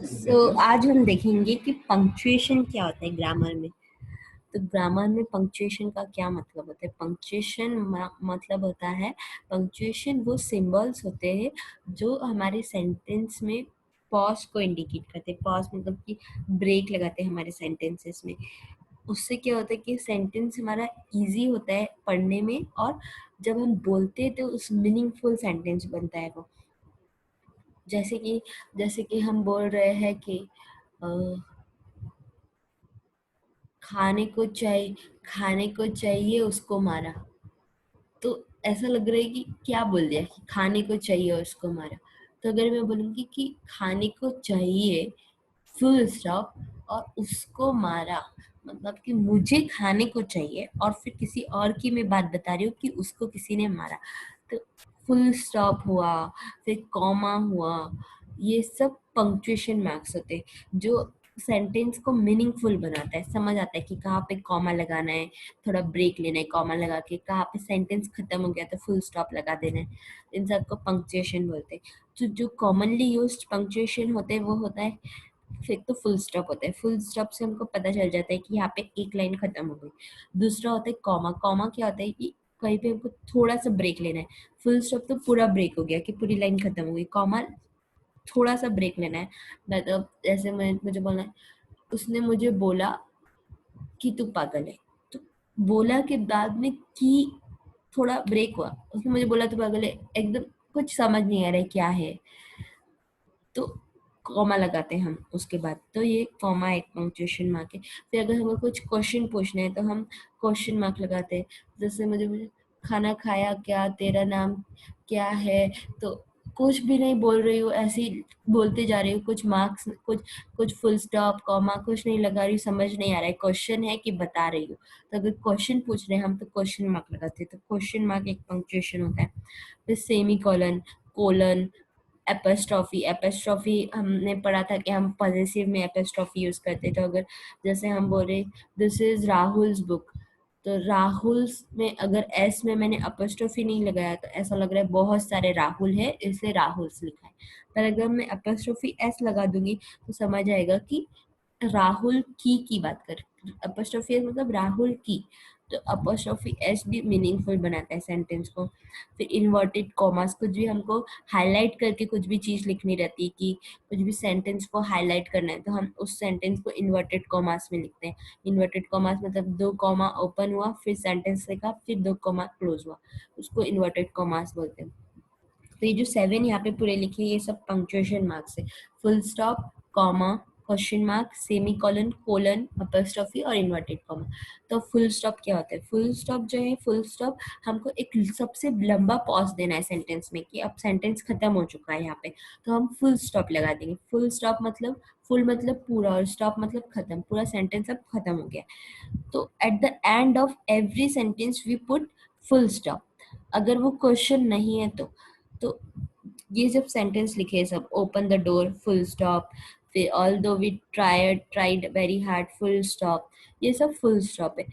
आज हम देखेंगे कि पंक्चुएशन क्या होता है ग्रामर में। तो ग्रामर में पंक्चुएशन का क्या मतलब होता है। पंक्चुएशन मतलब होता है, पंक्चुएशन वो सिंबल्स होते हैं जो हमारे सेंटेंस में पॉज को इंडिकेट करते हैं। पॉज मतलब कि ब्रेक लगाते हैं हमारे सेंटेंसेस में। उससे क्या होता है कि सेंटेंस हमारा इजी होता है पढ़ने में, और जब हम बोलते हैं तो उस मीनिंगफुल सेंटेंस बनता है वो। जैसे कि हम बोल रहे हैं कि अ, खाने को चाहिए उसको मारा। तो ऐसा लग रहा है कि क्या बोल दिया कि खाने को चाहिए उसको मारा। तो अगर मैं बोलूंगी कि खाने को चाहिए फुल स्टॉप और उसको मारा, मतलब कि मुझे खाने को चाहिए और फिर किसी और की मैं बात बता रही हूँ कि उसको किसी ने मारा। तो फुल स्टॉप हुआ, फिर कॉमा हुआ, ये सब पंक्चुएशन मार्क्स होते हैं जो सेंटेंस को मीनिंगफुल बनाता है। समझ आता है कि कहाँ पे कॉमा लगाना है, थोड़ा ब्रेक लेना है कॉमा लगा के, कहाँ पे सेंटेंस खत्म हो गया तो फुल स्टॉप लगा देना है। इन सबको पंक्चुएशन बोलते हैं। तो जो कॉमनली यूज्ड पंक्चुएशन होते हैं वो होता है, फिर तो फुल स्टॉप होता है। फुल स्टॉप से हमको पता चल जाता है कि यहाँ पे एक लाइन खत्म हो गई। दूसरा होता है कॉमा। कॉमा क्या होता है कि कहीं पे हमको थोड़ा सा ब्रेक लेना है। फुल स्टॉप तो पूरा ब्रेक हो गया कि पूरी लाइन खत्म हो गई। कॉमा थोड़ा सा ब्रेक लेना है। मतलब जैसे मुझे बोलना है, उसने मुझे बोला कि तू पागल है। तो बोला के बाद में कि थोड़ा ब्रेक हुआ, उसने मुझे बोला तू पागल है, एकदम कुछ समझ नहीं आ रहा है क्या है, तो कॉमा लगाते हैं हम उसके बाद। तो ये कॉमा एक पंक्चुएशन मार्क है। फिर अगर हमें कुछ क्वेश्चन पूछना है तो हम क्वेश्चन मार्क लगाते हैं। जैसे मुझे खाना खाया क्या, तेरा नाम क्या है। तो कुछ भी नहीं बोल रही हूँ, ऐसे ही बोलते जा रही हूँ, कुछ मार्क्स, कुछ कुछ फुल स्टॉप कॉमा कुछ नहीं लगा रही हूँ, समझ नहीं आ रहा है क्वेश्चन है कि बता रही हूँ। तो अगर क्वेश्चन पूछ रहे हैं हम तो क्वेश्चन मार्क लगाते हैं। तो क्वेश्चन मार्क एक पंक्चुएशन होता है। फिर semi colon, colon, apostrophe. Apostrophe हमने पढ़ा था कि हम पॉजेसिव में एपस्ट्रॉफी यूज करते। तो अगर जैसे हम बोले दिस इज राहुल्स बुक, तो राहुल्स में अगर एस में मैंने अपोस्ट्रोफी नहीं लगाया तो ऐसा लग रहा है बहुत सारे राहुल है इसलिए राहुल्स लिखा है। पर अगर मैं अपोस्ट्रोफी एस लगा दूंगी तो समझ आएगा कि राहुल की बात कर। अपोस्ट्रोफी एस मतलब राहुल की। तो अपोस्ट्रोफी एस भी मीनिंगफुल बनाता है सेंटेंस को। फिर इन्वर्टेड कॉमास, कुछ भी हमको हाईलाइट करके कुछ भी चीज लिखनी रहती है कि कुछ भी सेंटेंस को हाईलाइट करना है तो हम उस सेंटेंस को इन्वर्टेड कॉमास में लिखते हैं। इन्वर्टेड कॉमास मतलब दो कॉमा ओपन हुआ, फिर सेंटेंस लिखा, फिर दो कॉमा क्लोज हुआ, उसको इन्वर्टेड कॉमास बोलते हैं। तो ये जो 7 यहाँ पे पूरे लिखे ये सब पंक्चुएशन मार्क्स है। Full stop, comma, question mark, semi colon, colon, apostrophe और इन्वर्टेड कॉमा। तो फुल स्टॉप क्या होता है? फुल स्टॉप जो है, फुल स्टॉप हमको एक सबसे लंबा पॉज देना है सेंटेंस में कि अब सेंटेंस खत्म हो चुका है यहाँ पे, तो हम फुल स्टॉप लगा देंगे। फुल स्टॉप मतलब फुल मतलब पूरा और स्टॉप मतलब खत्म, पूरा सेंटेंस अब खत्म हो गया। तो at the end of every sentence we put full stop. अगर वो क्वेश्चन नहीं है तो ये जब सेंटेंस लिखे सब, open the door full stop, फिर although we tried very hard full stop, ये सब फुल स्टॉप है।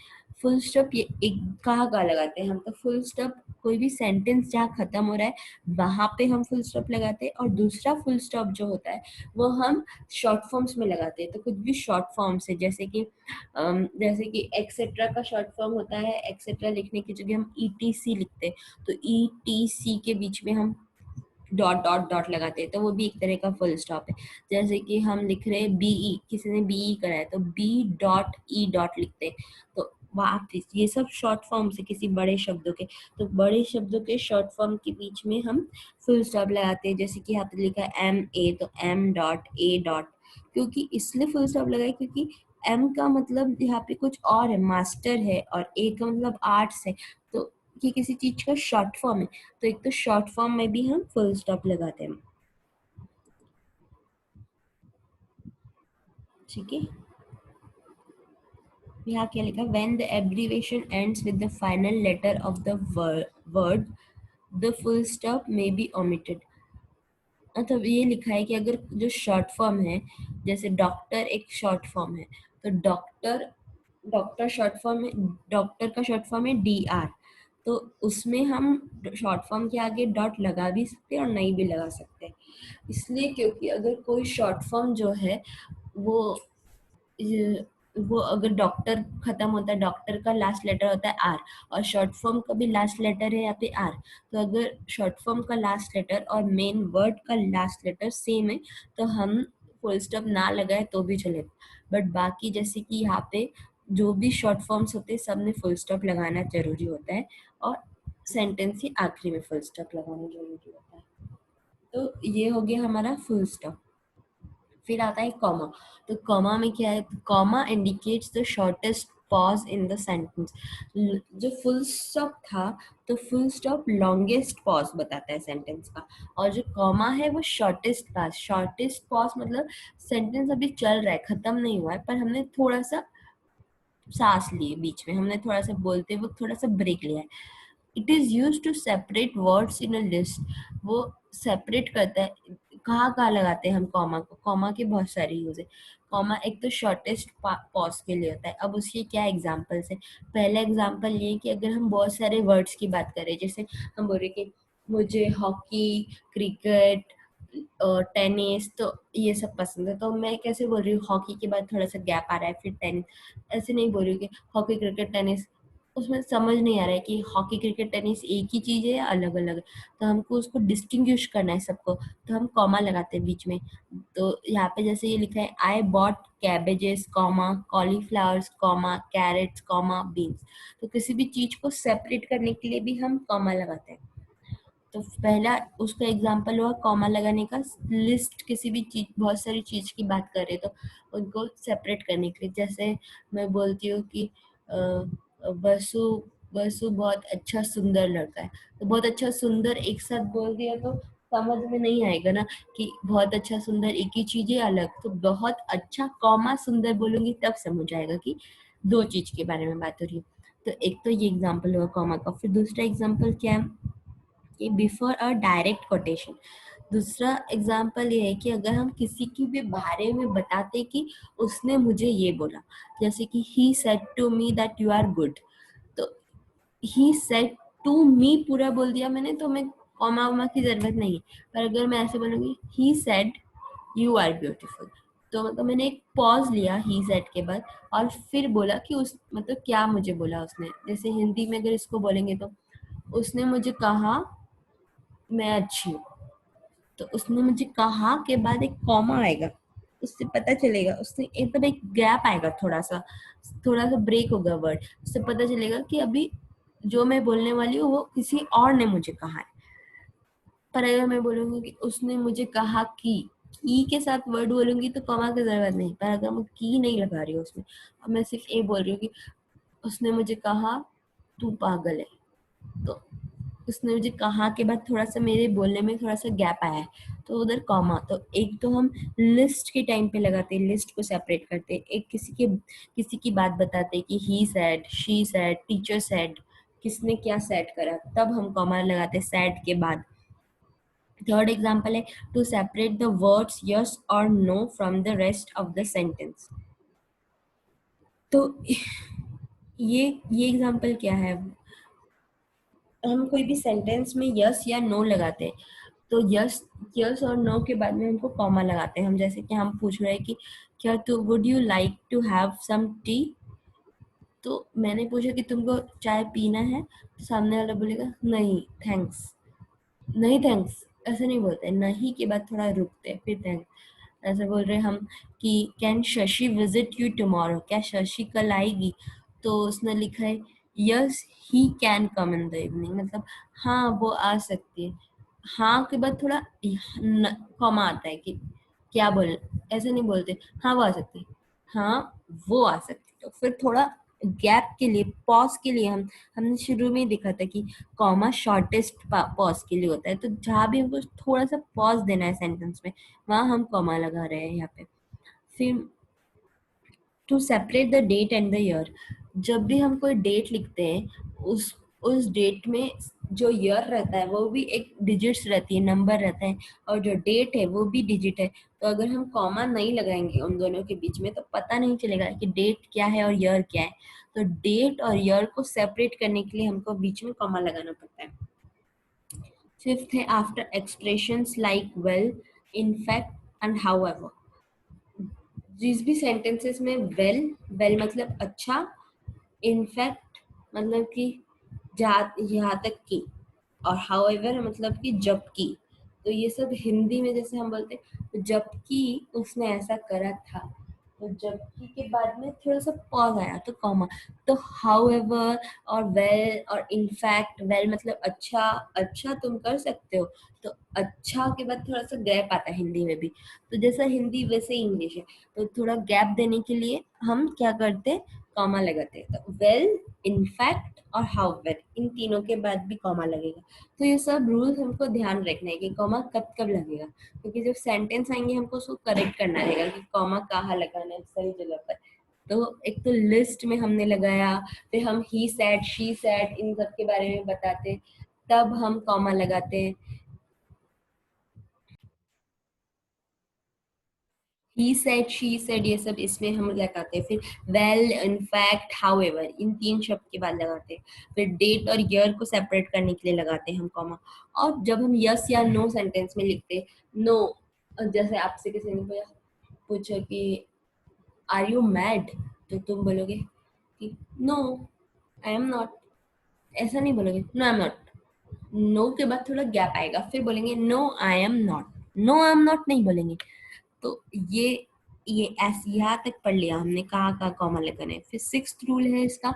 फुल स्टॉप ये एक कहाँ लगाते हैं हम? तो फुल स्टॉप कोई भी सेंटेंस जहाँ खत्म हो रहा है वहां पे हम फुल स्टॉप लगाते हैं। और दूसरा फुल स्टॉप जो होता है वो हम शॉर्ट फॉर्म्स में लगाते हैं। तो कुछ भी शॉर्ट फॉर्म्स है, जैसे कि एक्सेट्रा का शॉर्ट फॉर्म होता है, एक्सेट्रा लिखने की जगह हम ईटीसी लिखते हैं। तो ईटीसी के बीच में हम डॉट डॉट डॉट लगाते हैं, तो वो भी एक तरह का फुल स्टॉप है। जैसे कि हम लिख रहे हैं बीई, किसी ने बीई करा है तो बी डॉट ई डॉट लिखते हैं। तो वापिस ये सब शॉर्ट फॉर्म से किसी बड़े शब्दों के, तो बड़े शब्दों के शॉर्ट फॉर्म के बीच में हम फुल स्टॉप लगाते हैं। जैसे कि यहाँ पे लिखा है एम ए, तो एम डॉट ए डॉट, क्योंकि इसलिए फुल स्टॉप लगाए क्योंकि एम का मतलब यहाँ पे कुछ और है, मास्टर है, और ए का मतलब आर्ट्स है। तो ये किसी चीज का शॉर्ट फॉर्म है, तो एक तो शॉर्ट फॉर्म में भी हम फुल स्टॉप लगाते हैं। ठीक है, यहाँ क्या लिखा? When the abbreviation ends with the final letter of the word the full stop may be omitted. मतलब ये लिखा है कि अगर जो शॉर्ट फॉर्म है, जैसे डॉक्टर एक शॉर्ट फॉर्म है, तो डॉक्टर, डॉक्टर शॉर्ट फॉर्म है, डॉक्टर का शॉर्ट फॉर्म है डी आर। तो उसमें हम शॉर्ट फॉर्म के आगे डॉट लगा भी सकते हैं और नहीं भी लगा सकते हैं। इसलिए क्योंकि अगर कोई शॉर्ट फॉर्म जो है वो वो अगर डॉक्टर खत्म होता है, डॉक्टर का लास्ट लेटर होता है आर, और शॉर्ट फॉर्म का भी लास्ट लेटर है यहाँ पे आर, तो अगर शॉर्ट फॉर्म का लास्ट लेटर और मेन वर्ड का लास्ट लेटर सेम है तो हम फुल स्टॉप ना लगाए तो भी चलेगा। बट बाकी जैसे कि यहाँ पे जो भी शॉर्ट फॉर्म्स होते हैं सब में फुल स्टॉप लगाना जरूरी होता है, और सेंटेंस के आखिरी में फुल स्टॉप लगाना जरूरी होता है। तो ये हो गया हमारा फुल स्टॉप। फिर आता है कॉमा। तो कॉमा में क्या है, comma indicates the shortest pause in the sentence. जो फुल स्टॉप था तो फुल स्टॉप लॉन्गेस्ट पॉज बताता है सेंटेंस का, और जो कॉमा है वो शॉर्टेस्ट पॉज। शॉर्टेस्ट पॉज मतलब सेंटेंस अभी चल रहा है, खत्म नहीं हुआ है, पर हमने थोड़ा सा सांस लिए, बीच में हमने थोड़ा सा बोलते वक्त थोड़ा सा ब्रेक लिया है। It is use to separate words in a list. वो सेपरेट करता है। कहाँ कहाँ लगाते हैं हम कॉमा को, कॉमा के बहुत सारे यूज है। कॉमा एक तो शॉर्टेस्ट पॉज के लिए होता है। अब उसके क्या एग्जांपल्स है। पहला एग्जांपल ये कि अगर हम बहुत सारे वर्ड्स की बात करें, जैसे हम बोल रहे कि मुझे हॉकी, क्रिकेट, टेनिस, तो ये सब पसंद है, तो मैं कैसे बोल रही हूँ, हॉकी के बाद थोड़ा सा गैप आ रहा है, फिर टेनिस। ऐसे नहीं बोल रही हूँ कि हॉकी, क्रिकेट, टेनिस। उसमें समझ नहीं आ रहा है कि हॉकी, क्रिकेट, टेनिस एक ही चीज है या अलग अलग है। तो हमको उसको डिस्टिंग्विश करना है सबको, तो हम कॉमा लगाते हैं बीच में। तो यहाँ पे जैसे ये लिखा है, I bought cabbages comma cauliflowers comma carrots comma beans. तो किसी भी चीज को सेपरेट करने के लिए भी हम कॉमा लगाते हैं। तो पहला उसका एग्जांपल हुआ कॉमा लगाने का, लिस्ट किसी भी चीज, बहुत सारी चीज की बात कर रहे तो उनको सेपरेट करने के लिए। जैसे मैं बोलती हूँ कि बसु, बसु बहुत अच्छा सुंदर लड़का है, तो बहुत अच्छा सुंदर एक साथ बोल दिया तो समझ में नहीं आएगा ना कि बहुत अच्छा सुंदर एक ही चीज है अलग। तो बहुत अच्छा कॉमा सुंदर बोलूंगी तब समझ आएगा कि दो चीज के बारे में बात हो रही है। तो एक तो ये एग्जांपल हुआ कॉमा का। फिर दूसरा एग्जांपल क्या है कि बिफोर अ डायरेक्ट कोटेशन। दूसरा एग्जाम्पल ये है कि अगर हम किसी के भी बारे में बताते कि उसने मुझे ये बोला, जैसे कि he said to me that you are good. तो ही सेड टू मी पूरा बोल दिया मैंने, तो मैं कॉमा वॉमा की जरूरत नहीं है। पर अगर मैं ऐसे बोलूंगी he said you are beautiful, तो मतलब मैंने एक पॉज लिया ही सेड के बाद, और फिर बोला कि उस मतलब क्या मुझे बोला उसने। जैसे हिंदी में अगर इसको बोलेंगे तो उसने मुझे कहा मैं अच्छी हूँ। तो उसने मुझे कहा के बाद एक कॉमा आएगा, उससे पता चलेगा, उससे एकदम एक गैप आएगा, थोड़ा सा ब्रेक होगा वर्ड, उससे पता चलेगा कि अभी जो मैं बोलने वाली हूँ वो किसी और ने मुझे कहा है। पर अगर मैं बोलूंगी कि उसने मुझे कहा कि, की के साथ वर्ड बोलूंगी तो कॉमा की जरूरत नहीं। पर अगर मैं की नहीं लगा रही हूँ उसमें, अब मैं सिर्फ ये बोल रही हूँ कि उसने मुझे कहा तू पागल है, तो उसने मुझे कहा के बाद थोड़ा सा मेरे बोलने में थोड़ा सा गैप आया है, तो उधर कॉमा। तो एक तो हम लिस्ट के टाइम पे लगाते हैं, लिस्ट को सेपरेट करते हैं। एक किसी की बात बताते हैं कि he said, she said, teacher said, किसने क्या सेड करा, तब हम कॉमा लगाते हैं सेड के बाद। थर्ड एग्जाम्पल है to separate the words yes और no from the rest of the sentence. तो ये एग्जाम्पल क्या है, हम कोई भी सेंटेंस में यस या नो लगाते हैं, तो यस, यस और नो के बाद में हमको कॉमा लगाते हैं। हम जैसे कि हम पूछ रहे हैं कि क्या तू, would you like to have some tea. तो मैंने पूछा कि तुमको चाय पीना है, तो सामने वाला बोलेगा नहीं थैंक्स। नहीं थैंक्स ऐसे नहीं बोलते, नहीं के बाद थोड़ा रुकते हैं, फिर थैंक्स। ऐसे बोल रहे हम कि can Shashi visit you tomorrow, क्या शशि कल आएगी। तो उसने लिखा है yes he can come in the evening, मतलब हाँ वो आ सकती है। हाँ के बाद थोड़ा कॉमा आता है कि क्या बोल, ऐसे नहीं बोलते हाँ वो आ सकती है, हाँ वो आ सकती है। तो फिर थोड़ा गैप के लिए, पॉज के लिए, हमने शुरू में ही देखा था कि कॉमा शॉर्टेस्ट पॉज के लिए होता है। तो जहाँ भी हमको थोड़ा सा पॉज देना है सेंटेंस में, वहां हम कॉमा लगा रहे हैं यहाँ पे। फिर to separate the date and the year. जब भी हम कोई डेट लिखते हैं, उस डेट में जो ईयर रहता है वो भी एक डिजिट्स रहती है, नंबर रहता है, और जो डेट है वो भी डिजिट है। तो अगर हम कॉमा नहीं लगाएंगे उन दोनों के बीच में तो पता नहीं चलेगा कि डेट क्या है और ईयर क्या है। तो डेट और ईयर को सेपरेट करने के लिए हमको बीच में कॉमा लगाना पड़ता है। फिफ्थ है after expressions like well, in fact and however. जिस भी सेंटेंसेस में वेल, वेल मतलब अच्छा, इनफैक्ट मतलब कि यहाँ तक कि, और हाउएवर मतलब कि जबकि। तो ये सब हिंदी में जैसे हम बोलते हैं तो जबकि उसने ऐसा करा था, तो जबकि के बाद में थोड़ा सा पॉज आया तो कॉमा। तो हाउएवर और वेल और इनफैक्ट, वेल मतलब अच्छा, अच्छा तुम कर सकते हो, तो अच्छा के बाद थोड़ा सा गैप आता है हिंदी में भी। तो जैसा हिंदी वैसे इंग्लिश है, तो थोड़ा गैप देने के लिए हम क्या करते हैं, कॉमा लगाते हैं। तो वेल, इनफैक्ट और हाउएवर, इन तीनों के बाद भी कॉमा लगेगा। तो ये सब रूल्स हमको ध्यान रखना है कि कॉमा कब कब लगेगा, क्योंकि जब सेंटेंस आएंगे हमको उसको करेक्ट करना रहेगा कि कॉमा कहाँ लगाना है सही जगह पर। तो एक तो लिस्ट में हमने लगाया, फिर हम ही सेड, शी सेड, इन सब के बारे में बताते, तब हम कॉमा लगाते हैं। ही सेड, शी सेड, ये सब इसमें हम लगाते हैं। फिर वेल, इनफैक्ट, हाउएवर, इन तीन शब्द के बाद लगाते हैं। फिर डेट और ईयर को सेपरेट करने के लिए लगाते हैं हम कॉमा। और जब हम यस या नो सेंटेंस में लिखते हैं, नो, जैसे आपसे किसी ने पूछा कि आर यू मैड, तो तुम बोलोगे कि नो, आई एम नॉट। ऐसा नहीं बोलोगे no I am not, no के बाद थोड़ा गैप आएगा, फिर बोलेंगे no I am not, no I am not नहीं बोलेंगे। तो ये ये ऐसे यहाँ तक पढ़ लिया हमने कहाँ कहाँ कॉमा लगाना है। फिर सिक्स्थ रूल है इसका,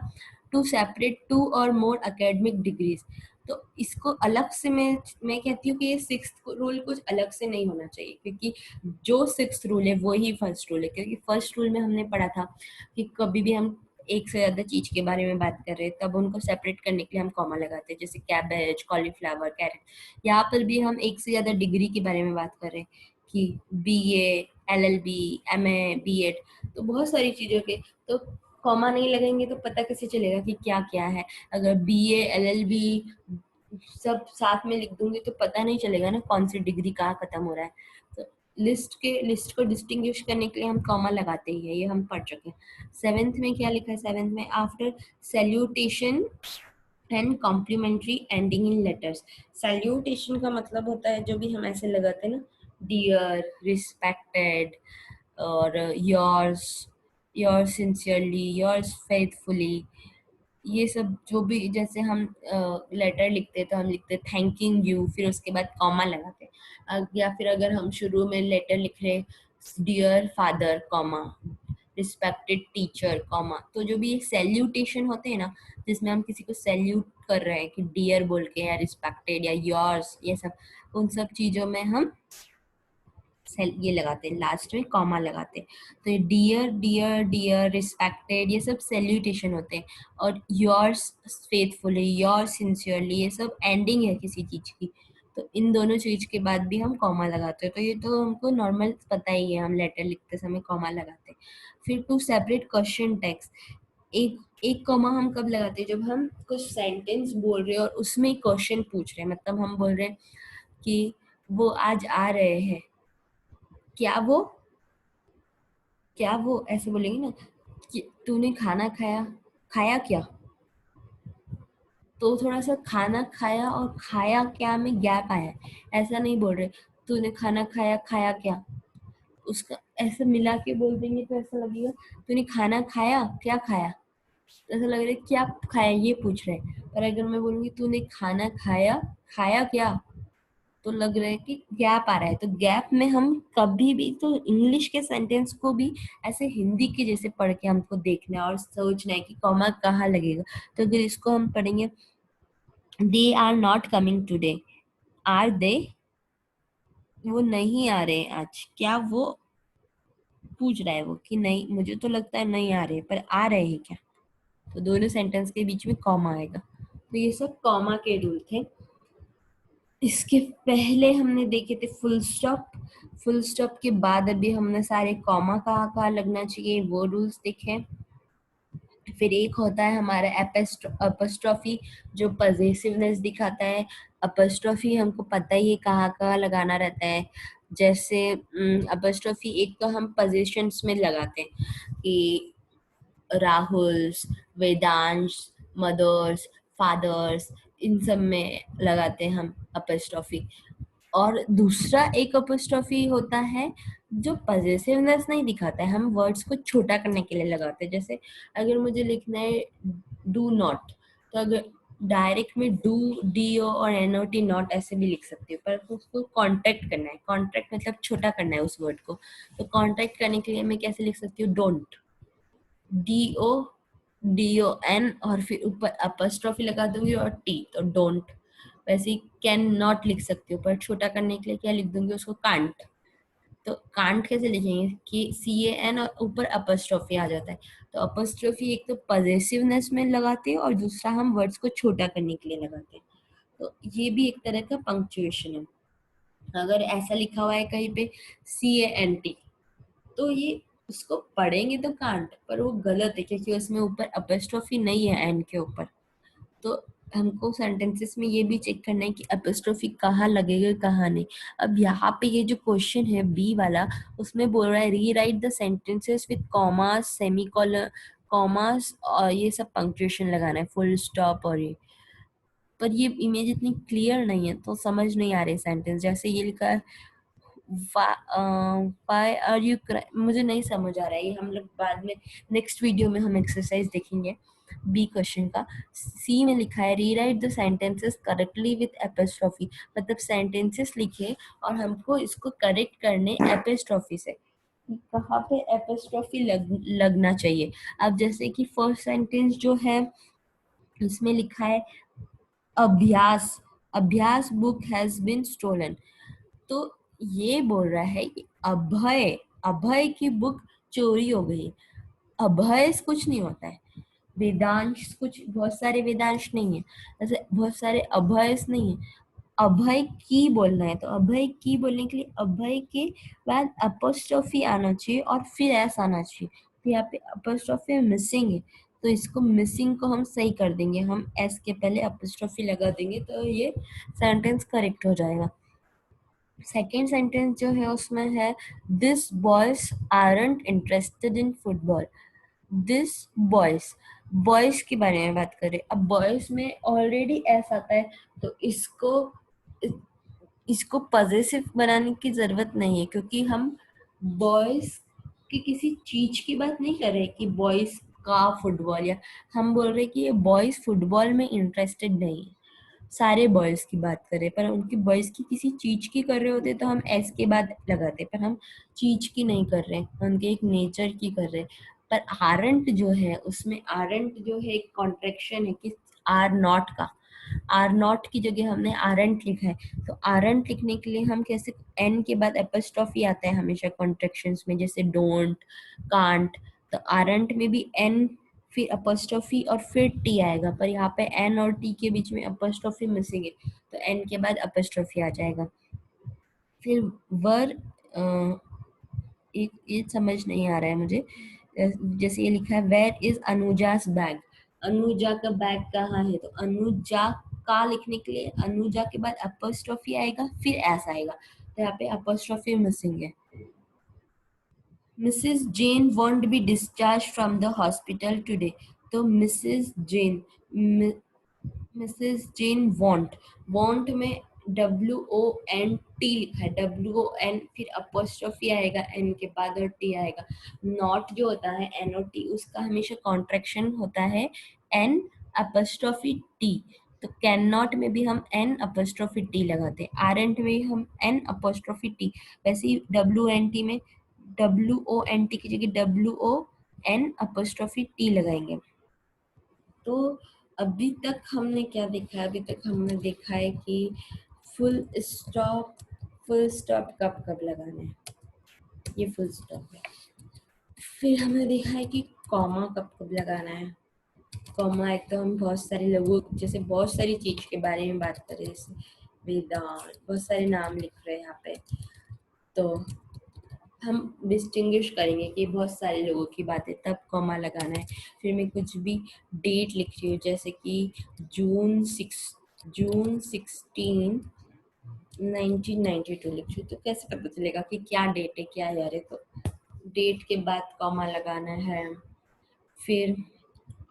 टू सेपरेट टू और मोर एकेडमिक डिग्रीज। तो इसको अलग से मैं कहती हूँ कि ये सिक्स्थ रूल कुछ अलग से नहीं होना चाहिए, क्योंकि जो सिक्स्थ रूल है वो ही फर्स्ट रूल है। क्योंकि फर्स्ट रूल में हमने पढ़ा था कि कभी भी हम एक से ज्यादा चीज के बारे में बात कर रहे हैं तब उनको सेपरेट करने के लिए हम कॉमा लगाते हैं, जैसे कैबेज, कॉलीफ्लावर, कैरेट। यहाँ पर भी हम एक से ज्यादा डिग्री के बारे में बात कर रहे हैं कि BA, LLB, MA, B.Ed, तो बहुत सारी चीजों के। तो कॉमा नहीं लगेंगे तो पता कैसे चलेगा कि क्या क्या है। अगर BA, LLB सब साथ में लिख दूंगी तो पता नहीं चलेगा ना कौन सी डिग्री कहाँ खत्म हो रहा है। तो लिस्ट को डिस्टिंग्विश करने के लिए हम कॉमा लगाते ही है, ये हम पढ़ चुके हैं। सेवेंथ में क्या लिखा है, सेवेंथ में after salutation and complimentary ending in letters. Salutation का मतलब होता है जो भी हम ऐसे लगाते हैं ना, डियर, रिस्पेक्टेड, और yours, yours sincerely, yours faithfully. ये सब जो भी, जैसे हम लेटर लिखते हैं तो हम लिखते हैं थैंकिंग यू, फिर उसके बाद कॉमा लगाते हैं। या फिर अगर हम शुरू में लेटर लिख रहे dear father comma, respected teacher comma, तो जो भी सैल्यूटेशन होते हैं ना, जिसमें हम किसी को सैल्यूट कर रहे हैं कि डियर बोल के या रिस्पेक्टेड या योर्स, ये सब, उन सब चीजों में हम ये लगाते हैं, लास्ट में कॉमा लगाते हैं। तो ये डियर, डियर, डियर, रिस्पेक्टेड, ये सब सैल्यूटेशन होते हैं। और योर्स फेथफुली, योर्स सिंसियरली, ये सब एंडिंग है किसी चीज की। तो इन दोनों चीज के बाद भी हम कॉमा लगाते हैं। तो ये तो हमको नॉर्मल पता ही है, हम लेटर लिखते समय कॉमा लगाते हैं। फिर टू सेपरेट क्वेश्चन टेक्स्ट, एक एक कॉमा हम कब लगाते हैं, जब हम कुछ सेंटेंस बोल रहे हैं और उसमें क्वेश्चन पूछ रहे हैं। मतलब हम बोल रहे हैं कि वो आज आ रहे हैं, क्या वो, क्या वो ऐसे बोलेंगे ना कि तूने खाना खाया, खाया क्या। तो थोड़ा सा खाना खाया और खाया क्या में गैप आया है, ऐसा नहीं बोल रहे तूने खाना खाया, खाया क्या। उसका ऐसे मिला के बोल देंगे तो ऐसा लगेगा तूने खाना खाया, क्या खाया, ऐसा लग रहा है क्या खाया ये पूछ रहे हैं। पर अगर मैं बोलूंगी तूने खाना खाया, खाया क्या, तो लग रहा है कि गैप आ रहा है। तो गैप में हम कभी भी, तो इंग्लिश के सेंटेंस को भी ऐसे हिंदी के जैसे पढ़ के हमको देखना है और सोचना है कि कॉमा कहाँ लगेगा। तो अगर इसको हम पढ़ेंगे, they are not coming today, are they, वो नहीं आ रहे हैं आज, क्या वो पूछ रहा है वो कि नहीं, मुझे तो लगता है नहीं आ रहे, पर आ रहे हैं क्या। तो दोनों सेंटेंस के बीच में कॉमा आएगा। तो ये सब कॉमा के रूल थे। इसके पहले हमने देखे थे फुल स्टॉप, फुल स्टॉप के बाद अभी हमने सारे कॉमा कहाँ कहाँ लगना चाहिए वो रूल्स देखे। फिर एक होता है हमारा अपस्ट्रॉफी, जो पजेसिवनेस दिखाता है। अपस्ट्रॉफी हमको पता ही है कहाँ कहाँ लगाना रहता है। जैसे अपस्ट्रॉफी एक तो हम पोजीशंस में लगाते हैं कि राहुल, वेदांश, मदर्स, फादर्स, इन सब में लगाते हैं हम अपोस्ट्रोफी। और दूसरा एक अपोस्ट्रोफी होता है जो पजेसिवनेस नहीं दिखाता है, हम वर्ड्स को छोटा करने के लिए लगाते हैं। जैसे अगर मुझे लिखना है डू नॉट, तो अगर डायरेक्ट में डू, डी ओ और एन ओ टी नॉट ऐसे भी लिख सकती हूँ, पर उसको कॉन्ट्रैक्ट करना है, कॉन्ट्रैक्ट मतलब छोटा करना है उस वर्ड को। तो कॉन्ट्रैक्ट करने के लिए मैं कैसे लिख सकती हूँ, don't, D O, D O N और फिर ऊपर अपस्ट्रॉफी लगा दूंगी और टी, तो डोंट। वैसे ही कैन नॉट लिख सकती हूँ, पर छोटा करने के लिए क्या लिख दूंगी उसको, कांट। तो कांट कैसे लिखेंगे कि सी ए एन और ऊपर अपस्ट्रॉफी आ जाता है। तो अपस्ट्रॉफी एक तो पजेसिवनेस में लगाते हैं और दूसरा हम वर्ड्स को छोटा करने के लिए लगाते हैं। तो ये भी एक तरह का पंक्चुएशन है। अगर ऐसा लिखा हुआ है कहीं पे सी ए एन टी, तो ये उसको पढ़ेंगे तो कांट, पर वो गलत है क्योंकि उसमें ऊपर अपोस्ट्रोफी नहीं है एन के ऊपर। तो हमको सेंटेंसेस में ये भी चेक करना है कि अपोस्ट्रोफी कहाँ लगेगा कहाँ नहीं। अब यहाँ पे ये जो क्वेश्चन है बी वाला, उसमें बोल रहा है री right the sentences with commas, semicolon, commas और ये सब पंक्चुएशन लगाना है, फुल स्टॉप और ये। पर ये इमेज इतनी क्लियर नहीं है तो समझ नहीं आ रही सेंटेंस। जैसे ये लिखा है वाई आर यू, मुझे नहीं समझ आ रहा है ये, हम लोग बाद में नेक्स्ट वीडियो में हम एक्सरसाइज देखेंगे बी क्वेश्चन का। सी में लिखा है री right the sentences correctly with epistrophe, मतलब सेंटेंसेस लिखे और हमको इसको करेक्ट करने एपिस्ट्रॉफी से, कहाँ पे एपिस्ट्रॉफी लगना चाहिए। अब जैसे कि फर्स्ट सेंटेंस जो है इसमें लिखा है अभ्यास, अभ्यास बुक हैज बीन स्टोलन। तो ये बोल रहा है कि अभय, अभय की बुक चोरी हो गई। अभय कुछ नहीं होता है, वेदांश कुछ, बहुत सारे वेदांश नहीं है, ऐसे बहुत सारे अभयस नहीं है। अभय की बोलना है, तो अभय की बोलने के लिए अभय के बाद अपोस्ट्रोफी आना चाहिए और फिर एस आना चाहिए। तो यहाँ पे अपोस्ट्रोफी मिसिंग है, तो इसको मिसिंग को हम सही कर देंगे, हम एस के पहले अपोस्ट्रोफी लगा देंगे तो ये सेंटेंस करेक्ट हो जाएगा। सेकेंड सेंटेंस जो है उसमें है this boys aren't interested in football. This boys, boys के बारे में बात करें। अब बॉयज में ऑलरेडी एस आता है, तो इसको पजेसिव बनाने की जरूरत नहीं है, क्योंकि हम बॉयज की किसी चीज की बात नहीं कर रहे कि बॉयज का फुटबॉल, या हम बोल रहे कि ये बॉयज फुटबॉल में इंटरेस्टेड नहीं है, सारे बॉयज की बात करें। पर उनकी बॉयज की किसी चीज की कर रहे होते तो हम एस के बाद लगाते, पर हम चीज की नहीं कर रहे, उनके एक नेचर की कर रहे। पर आरंट जो है उसमें, आरंट जो है एक कॉन्ट्रेक्शन है कि आर नॉट का, आर नॉट की जगह हमने आरंट लिखा है। तो आरंट लिखने के लिए हम कैसे, एन के बाद एपोस्ट्रोफी आता है हमेशा कॉन्ट्रेक्शंस में, जैसे डोंट, कांट। तो आरंट में भी एन फिर अपोस्ट्रोफी और फिर टी आएगा, पर यहाँ पे एन और टी के बीच में अपोस्ट्रोफी मिसिंग है, तो एन के बाद अपोस्ट्रोफी आ जाएगा। फिर वर, एक ये समझ नहीं आ रहा है मुझे। जैसे ये लिखा है वेयर इज अनुजास बैग, अनुजा का बैग कहाँ है, तो अनुजा का लिखने के लिए अनुजा के बाद अपोस्ट्रोफी आएगा फिर एस आएगा, तो यहाँ पे अपोस्ट्रोफी मिसिंग है। Mrs. Jane won't be discharged from the hospital today. तो मिसेस जेन, मिसेस जेन वॉन्ट, वॉन्ट में WONT लिखा है, WON फिर अपोस्ट्रोफी आएगा एन के बाद और टी आएगा। नॉट जो होता है NOT, उसका हमेशा कॉन्ट्रैक्शन होता है एन अपोस्ट्रोफी टी। तो कैन नॉट में भी हम एन अपोस्ट्रोफी टी लगाते हैं, आरएंट में हम एन अपोस्ट्रोफी टी। वैसे ही WNT में WONT की जगह WON अपोस्ट्रोफी टी लगाएंगे। तो अभी तक हमने क्या देखा है, अभी तक हमने देखा है कि फुल स्टॉप, फुल स्टॉप कब कब लगाना है, ये फुल स्टॉप है। फिर हमने देखा है कि कॉमा कब कब लगाना है। कॉमा एक तो हम बहुत सारे लोगों, जैसे बहुत सारी चीज के बारे में बात कर रहे हैं, जैसे वेदांत, बहुत सारे नाम लिख रहे हैं यहाँ पे, तो हम डिस्टिंग्विश करेंगे कि बहुत सारे लोगों की बात है, तब कॉमा लगाना है। फिर मैं कुछ भी डेट लिख रही हूँ, जैसे कि जून 16 1992 लिख रही हूँ, तो कैसे पता चलेगा कि क्या डेट है क्या यार है, तो डेट के बाद कॉमा लगाना है। फिर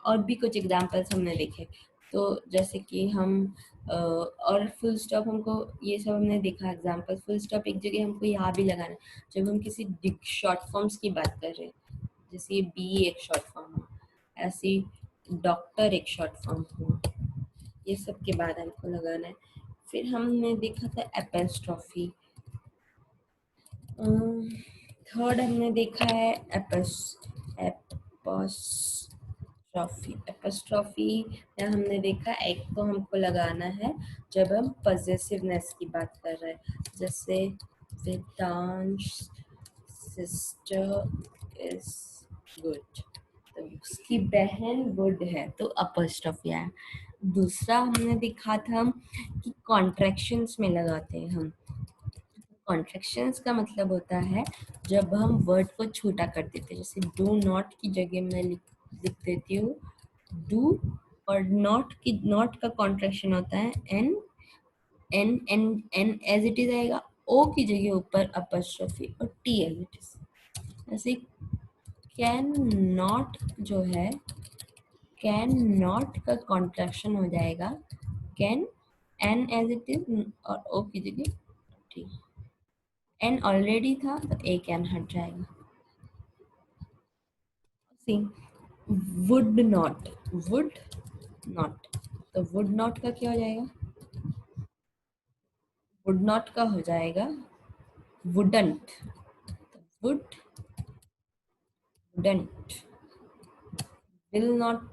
और भी कुछ एग्जाम्पल्स हमने देखे। तो जैसे कि हम और फुल स्टॉप हमको, ये सब हमने देखा एग्जाम्पल। फुल स्टॉप एक जगह हमको यहाँ भी लगाना है जब हम किसी शॉर्ट फॉर्म्स की बात कर रहे हैं, जैसे बी एक शॉर्ट फॉर्म हो, ऐसी डॉक्टर एक शॉर्ट फॉर्म हो, ये सब के बाद हमको लगाना है। फिर हमने देखा था एपेस्ट्रॉफी। थर्ड हमने देखा है एपस्ट्रॉफी में हमने देखा एक तो हमको लगाना है जब हम पजेसिवनेस की बात कर रहे हैं, जैसे वेदांश सिस्टर इज गुड, तो उसकी बहन गुड है तो अपस्ट्रॉफी है। दूसरा हमने देखा था कि कॉन्ट्रैक्शंस में लगाते हैं हम। कॉन्ट्रैक्शंस का मतलब होता है जब हम वर्ड को छोटा कर देते हैं, जैसे डू नॉट की जगह मैं लिख देती हूँ डू, और नॉट की, नॉट का कॉन्ट्रैक्शन होता है N, N N N as it is आएगा, ओ की जगह ऊपर अपस्ट्रॉफी और टी एज इट इज। ऐसे कैन नॉट जो है, कैन नॉट का कॉन्ट्रैक्शन हो जाएगा can, N as it is और ओ की जगह टी। एन ऑलरेडी था तो ए कैन हट जाएगा। सी वुड नॉट, वुड नॉट, तो वुड नॉट का क्या हो जाएगा, वुड नॉट का हो जाएगा wouldn't, would wouldn't, will not.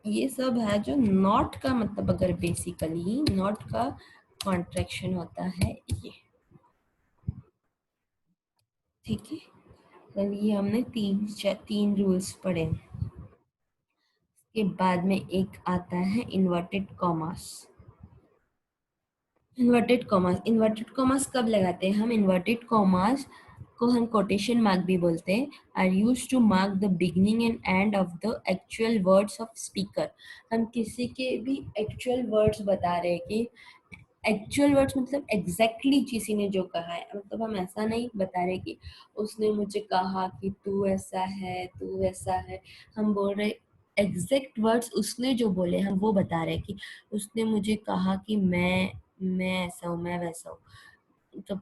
ये सब है जो नॉट का मतलब, अगर बेसिकली नॉट का कॉन्ट्रैक्शन होता है ये, ठीक है। तो ये हमने तीन रूल्स पढ़े। के बाद में एक आता है inverted commas. Inverted commas, inverted commas कब लगाते हैं हम? इन्वर्टेड कॉमास को हम कोटेशन मार्क भी बोलते हैं, are use to mark the beginning and end of the actual words of speaker. हम किसी के भी एक्चुअल वर्ड्स बता रहे हैं कि एक्चुअल वर्ड्स मतलब एग्जैक्टली किसी ने जो कहा है, मतलब हम ऐसा नहीं बता रहे कि उसने मुझे कहा कि तू ऐसा है तू वैसा है। हम बोल रहे एग्जैक्ट वर्ड्स उसने जो बोले हम वो बता रहे कि उसने मुझे कहा कि मैं ऐसा हूँ मैं वैसा हूँ। तो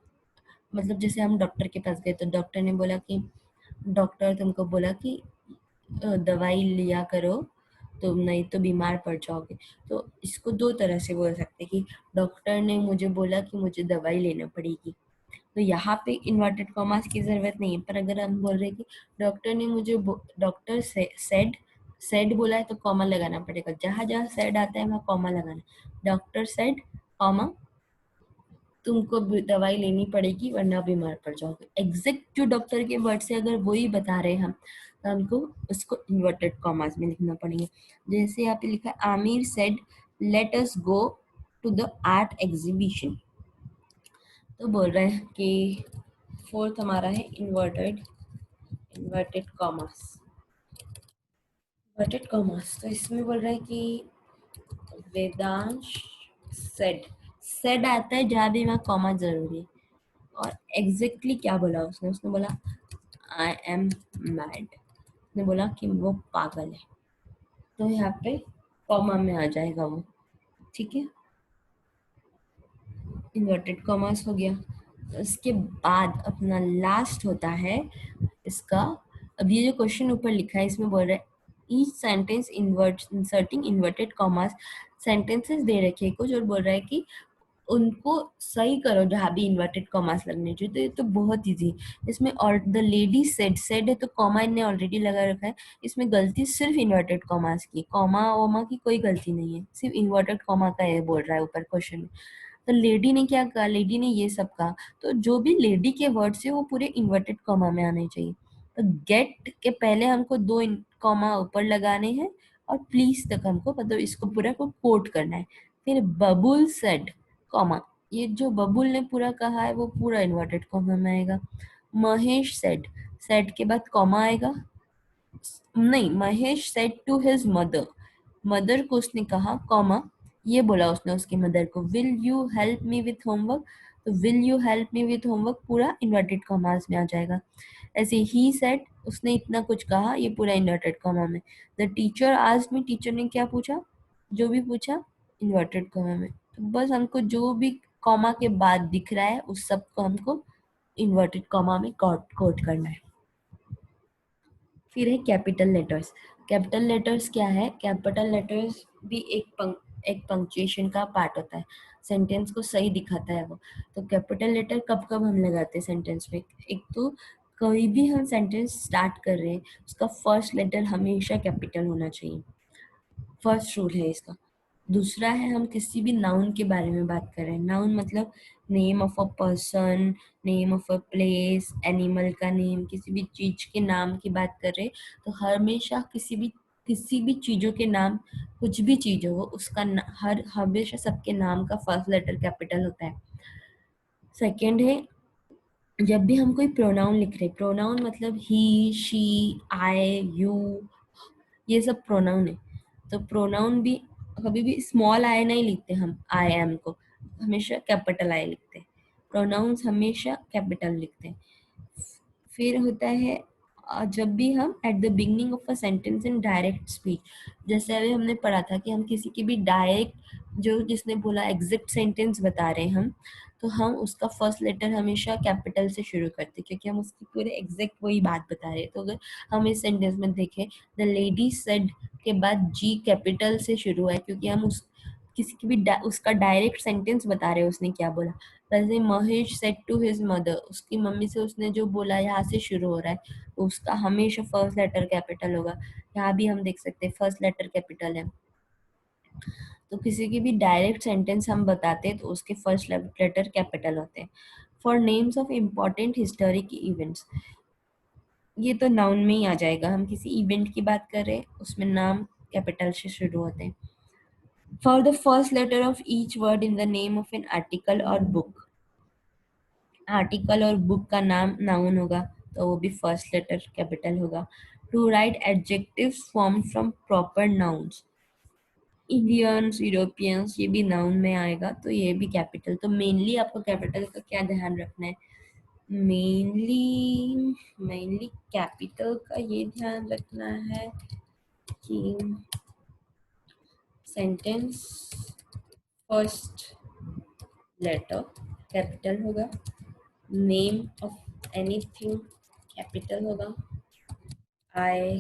मतलब जैसे हम डॉक्टर के पास गए तो डॉक्टर ने बोला कि डॉक्टर तुमको बोला कि दवाई लिया करो तो नहीं तो बीमार पड़ जाओगे। तो इसको दो तरह से बोल सकते हैं कि डॉक्टर ने मुझे बोला कि मुझे दवाई लेना पड़ेगी, तो यहाँ पे इन्वर्टेड कॉमास की जरूरत नहीं है। पर अगर हम बोल रहे हैं कि डॉक्टर ने मुझे डॉक्टर सेड, सेड बोला है तो कॉमा लगाना पड़ेगा, जहाँ जहाँ सेड आता है वहाँ कॉमा लगाना। डॉक्टर सेड कॉमा तुमको दवाई लेनी पड़ेगी वरना बीमार पड़ जाओगे। एग्जैक्ट जो डॉक्टर के वर्ड से अगर वही बता रहे हैं हम तो हमको उसको इन्वर्टेड कॉमास में लिखना पड़ेगा। जैसे यहाँ पे लिखा है Aamir said let us go to the art exhibition, तो बोल रहे हैं कि फोर्थ हमारा है inverted, inverted commas, inverted commas. तो इसमें बोल रहे हैं कि वेदांश सेड, सेड आता है जहाँ भी वहाँ कॉमा जरूरी है। और एग्जैक्टली क्या बोला उसने? उसने बोला आई एम मैड, उसने बोला कि वो पागल है, तो यहाँ पे कॉमा में आ जाएगा वो, ठीक है। इन्वर्टेड कॉमास हो गया। उसके बाद अपना लास्ट होता है इसका। अब ये जो क्वेश्चन ऊपर लिखा है इसमें बोल रहा है each sentence inserting inverted commas, sentences दे रखे हैं कुछ और बोल रहा है कि उनको सही करो जहाँ भी इन्वर्टेड कॉमास लगने चाहिए। तो ये तो बहुत इजी है। इसमें और द लेडी सेड, सेड है तो कॉमा इनने ऑलरेडी लगा रखा है। इसमें गलती सिर्फ इन्वर्टेड कॉमास की, कॉमा वॉमा की कोई गलती नहीं है, सिर्फ इन्वर्टेड कॉमा का ये बोल रहा है ऊपर क्वेश्चन में। तो लेडी ने क्या कहा? लेडी ने ये सब कहा, तो जो भी लेडी के वर्ड्स है वो पूरे इन्वर्टेड कॉमा में आने चाहिए। तो गेट के पहले हमको दो कॉमा ऊपर लगाने हैं और प्लीज तक हमको मतलब इसको पूरा को कोट करना है। फिर बबुल सेड कॉमा, ये जो बबुल ने पूरा कहा है वो पूरा इन्वर्टेड कॉमा में आएगा। महेश सेड, सेड के बाद कॉमा आएगा, नहीं Mahesh said to his mother, mother को उसने कहा कॉमा, ये बोला उसने उसकी मदर को will you help me with homework, तो will you help me with homework पूरा इन्वर्टेड कॉमास में आ जाएगा। ऐसे ही सेड, उसने इतना कुछ कहा, ये पूरा इन्वर्टेड कॉमा में। The teacher asked me, teacher ने क्या पूछा, जो भी पूछा इन्वर्टेड कॉमा में। तो बस हमको जो भी कॉमा के बाद दिख रहा है उस सब को हमको इन्वर्टेड कॉमा में कोट कोट करना है। फिर है कैपिटल लेटर्स। कैपिटल लेटर्स क्या है, कैपिटल लेटर्स भी एक पंक्चुएशन का पार्ट होता है, सेंटेंस को सही दिखाता है वो। तो कैपिटल लेटर कब कब हम लगाते हैं सेंटेंस में, एक तो कोई भी हम सेंटेंस स्टार्ट कर रहे हैं उसका फर्स्ट लेटर हमेशा कैपिटल होना चाहिए, फर्स्ट रूल है इसका। दूसरा है, हम किसी भी नाउन के बारे में बात कर रहे हैं, नाउन मतलब name of a person, name of a place, animal का नेम, किसी भी चीज के नाम की बात कर रहे हैं, तो हमेशा किसी भी चीजों के नाम, कुछ भी चीज हो उसका हर हमेशा सबके नाम का फर्स्ट लेटर कैपिटल होता है। सेकंड है, जब भी हम कोई प्रोनाउन लिख रहे हैं, प्रोनाउन मतलब ही, शी, आई, यू, ये सब प्रोनाउन है। तो प्रोनाउन भी कभी भी स्मॉल आई नहीं लिखते हम, आई एम को हमेशा कैपिटल आई लिखते हैं, प्रोनाउंस हमेशा कैपिटल लिखते हैं। फिर होता है जब भी हम at the beginning of a sentence in direct speech, जैसे अभी हमने पढ़ा था कि हम किसी की भी डायरेक्ट, जो जिसने बोला एग्जैक्ट सेंटेंस बता रहे हैं हम, तो हम उसका फर्स्ट लेटर हमेशा कैपिटल से शुरू करते हैं, क्योंकि हम उसकी पूरे एग्जैक्ट वही बात बता रहे हैं। तो अगर हम इस सेंटेंस में देखें, द लेडी सेड के बाद जी कैपिटल से शुरू है, क्योंकि हम उस किसी की भी उसका डायरेक्ट सेंटेंस बता रहे हैं उसने क्या बोला। वैसे Mahesh said to his mother, उसकी मम्मी से उसने जो बोला यहाँ से शुरू हो रहा है, तो उसका हमेशा फर्स्ट लेटर कैपिटल होगा। यहाँ भी हम देख सकते हैं फर्स्ट लेटर कैपिटल है। तो किसी की भी डायरेक्ट सेंटेंस हम बताते हैं तो उसके फर्स्ट लेटर कैपिटल होते हैं। For names of important historic events, ये तो नाउन में ही आ जाएगा, हम किसी इवेंट की बात कर रहे हैं उसमें नाम कैपिटल से शुरू होते हैं। For the first letter of each word in the name of an article और बुक, आर्टिकल और बुक का नाम नाउन होगा तो वो भी फर्स्ट लेटर कैपिटल होगा। To write adjectives form from proper nouns, Indians, Europeans, ये भी नाउन में आएगा तो ये भी कैपिटल। तो मेनली आपको कैपिटल का क्या ध्यान रखना है, मेनली मेनली कैपिटल का ये ध्यान रखना है कि सेंटेंस फर्स्ट लेटर कैपिटल होगा, नेम ऑफ एनीथिंग कैपिटल होगा, आई,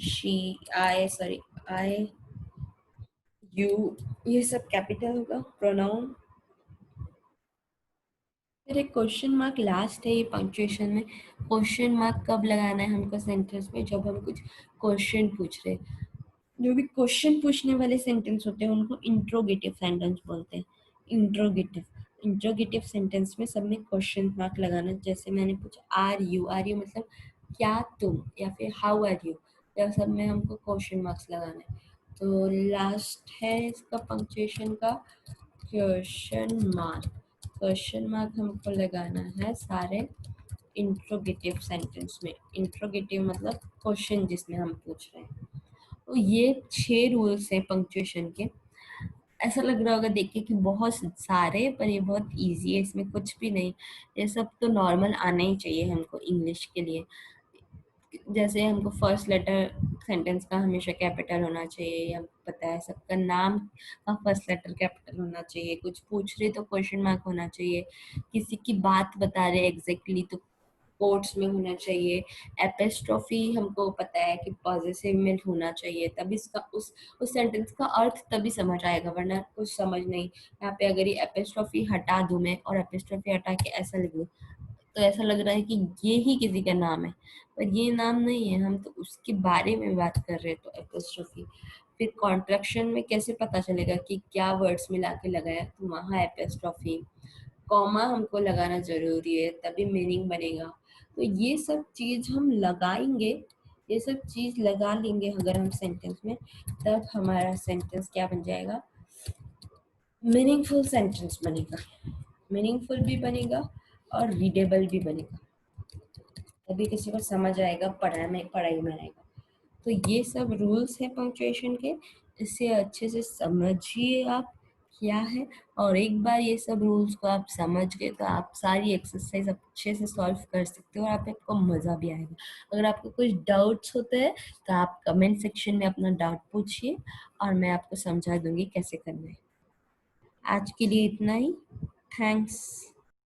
शी, आई, यू, ये सब कैपिटल होगा, प्रोनाउन। फिर एक क्वेश्चन मार्क लास्ट है ये पंक्चुएशन में। क्वेश्चन मार्क कब लगाना है हमको सेंटेंस में, जब हम कुछ क्वेश्चन पूछ रहे हैं। जो भी क्वेश्चन पूछने वाले सेंटेंस होते हैं उनको इंट्रोगेटिव सेंटेंस बोलते हैं। इंट्रोगेटिव इंट्रोगेटिव सेंटेंस में सब में क्वेश्चन मार्क लगाना, जैसे मैंने पूछा आर यू मतलब क्या तुम, या फिर हाउ आर यू, या सब में हमको क्वेश्चन मार्क्स लगाना है। तो लास्ट है इसका पंक्चुएशन का क्वेश्चन मार्क। क्वेश्चन मार्क हमको लगाना है सारे इंट्रोगेटिव सेंटेंस में। इंट्रोगेटिव मतलब क्वेश्चन जिसमें हम पूछ रहे हैं। तो ये 6 रूल्स हैं पंक्चुएशन के। ऐसा लग रहा होगा देख के कि बहुत सारे, पर ये बहुत इजी है, इसमें कुछ भी नहीं, ये सब तो नॉर्मल आना ही चाहिए हमको इंग्लिश के लिए। जैसे हमको फर्स्ट लेटर सेंटेंस का हमेशा कैपिटल होना चाहिए, हमको पता है सबका नाम का फर्स्ट लेटर कैपिटल होना चाहिए, कुछ पूछ रहे तो क्वेश्चन मार्क होना चाहिए, किसी की बात बता रहे एग्जैक्टली तो कोट्स में होना चाहिए, एपिस्ट्रोफी हमको पता है कि पॉजिटिव में होना चाहिए, तभी इसका उस सेंटेंस का अर्थ तभी समझ आएगा, वरना कुछ समझ नहीं। यहाँ पे अगर ये एपिस्ट्रोफी हटा दूं मैं और एपिस्ट्रोफी हटा के ऐसा लिख दूं तो ऐसा लग रहा है कि ये ही किसी का नाम है, पर ये नाम नहीं है, हम तो उसके बारे में बात कर रहे हैं। तो एपिस्ट्रोफी। फिर कॉन्ट्रैक्शन में कैसे पता चलेगा कि क्या वर्ड्स मिला के लगाया, तो वहाँ एपिस्ट्रोफी। कॉमा हमको लगाना जरूरी है तभी मीनिंग बनेगा। तो ये सब चीज हम लगाएंगे, ये सब चीज लगा लेंगे अगर हम सेंटेंस में, तब हमारा सेंटेंस क्या बन जाएगा, मीनिंगफुल सेंटेंस बनेगा। मीनिंगफुल भी बनेगा और रीडेबल भी बनेगा, तभी किसी को समझ आएगा, पढ़ाई में आएगा। तो ये सब रूल्स हैं पंक्चुएशन के, इससे अच्छे से समझिए आप क्या है। और एक बार ये सब रूल्स को आप समझ गए तो आप सारी एक्सरसाइज अच्छे से सॉल्व कर सकते हो और आपको मज़ा भी आएगा। अगर आपको कुछ डाउट्स होते हैं तो आप कमेंट सेक्शन में अपना डाउट पूछिए और मैं आपको समझा दूंगी कैसे करना है। आज के लिए इतना ही। थैंक्स।